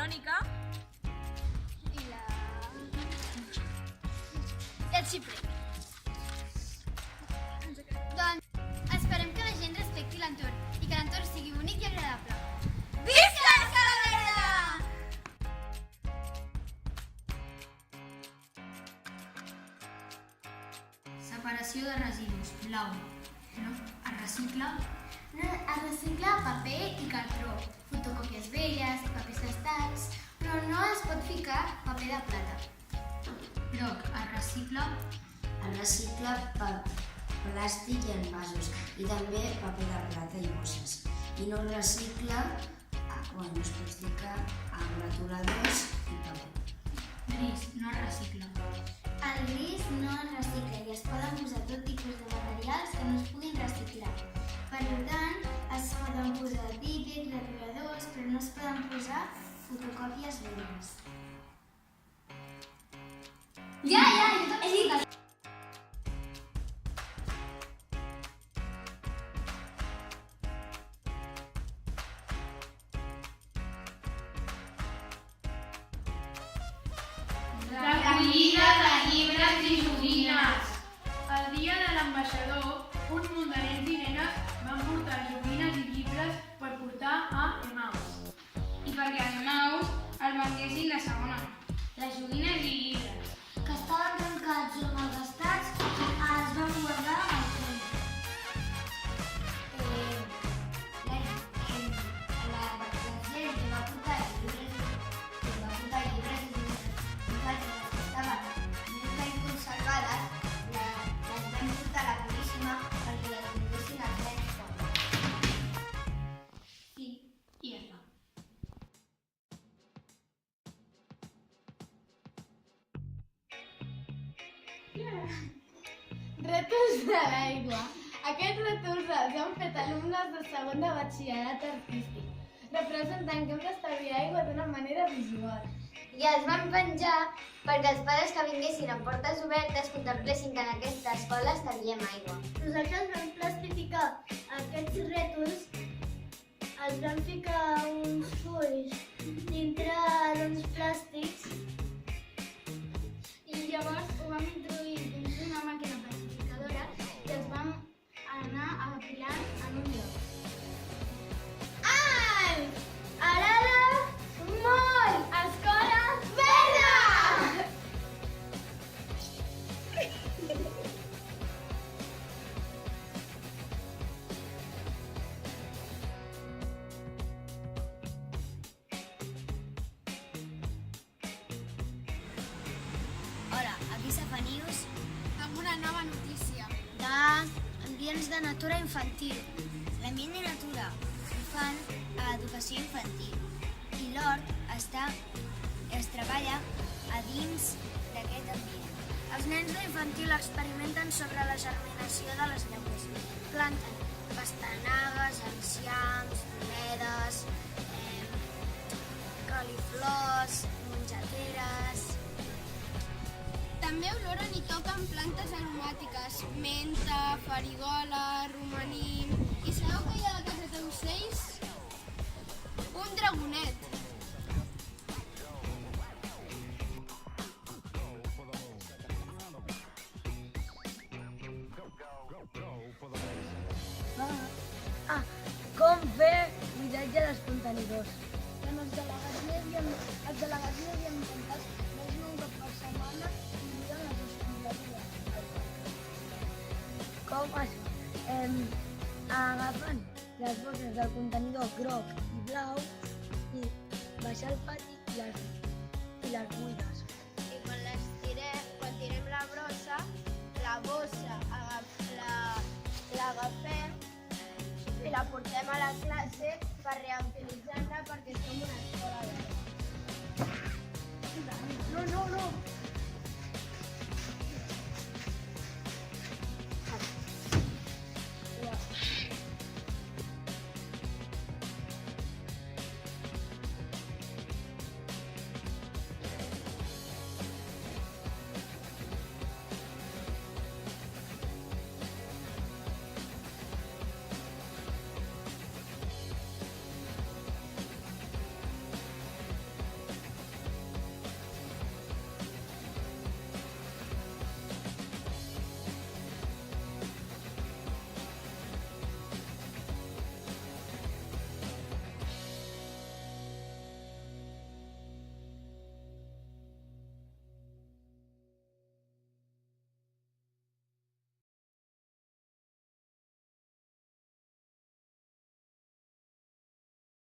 Verònica i el Xipre. Doncs esperem que la gent respecti l'entorn i que l'entorn sigui bonic i agradable. Visca l'Escala Verda! Separació de residus, blau. No? Es recicla. Es recicla paper i cartró, fotocòpies velles, papers gastats, però no es pot ficar paper de plata. Groc, es recicla. Es recicla plàstic i envasos i també paper de plata i bosses. I no es recicla, bueno, es pot ficar amb retoladors i paper. Gris, no es recicla. El gris no es recicla i es poden posar tot tipus de materials que no es puguin reciclar. Per tant, es poden posar típics, retoladors, però no es poden posar fotocòpies velles. Jo també he dit. Recollida de llibres i joguines. El dia de l'ambaixador, un munt de nens i nenes van portar joguines i llibres per portar a Emmaus. I perquè a Emmaus el venguessin de segona mà. Les joguines i llibres, Que estaven trencats o malgastats, es van guardar al fons. La gent que va portar llibres i nosaltres les que estaven més ben conservades les vam portar a la Puríssima perquè les vinguessin als nens pobres. Sí, i ja està. Rètols de l'aigua. Aquests rètols els han fet alumnes de segon de batxillerat artístic, representant que hem d'estalviar aigua d'una manera visual. I els van penjar perquè els pares que vinguessin amb portes obertes contemplessin que en aquesta escola estalviem aigua. Nosaltres vam plastificar aquests rètols, els vam ficar uns fulls dintre d'uns plàstics i llavors ho vam introduir dins d'una màquina plastificadora i els vam anar apilant en un lloc. Alt! Arada! Moll! Escola Verda! Hola, aquí Safanius Amb una nova notícia. d'Ambients de Natura Infantil. L'ambient de natura ho fan a educació infantil i l'hort es treballa a dins d'aquest ambient. Els nens d'infantil experimenten sobre la germinació de les llavors. Planten pastanagues, enciams, bledes, coliflors, mongeteres. També oloren i toquen plantes aromàtiques, menta, farigola, romaní... I sabeu que hi ha a la casa d'ocells? Un dragonet. Com fer buidatge dels contenidors? Els delegats hi havien intentat més d'un cop per setmana i miren les escombraries. Com es fa? Agafen les bosses del contenidor groc i blau i baixar al pati i les buides. I quan tirem la brossa, la bossa l'agafem i la portem a la classe per reutilitzar-la perquè som una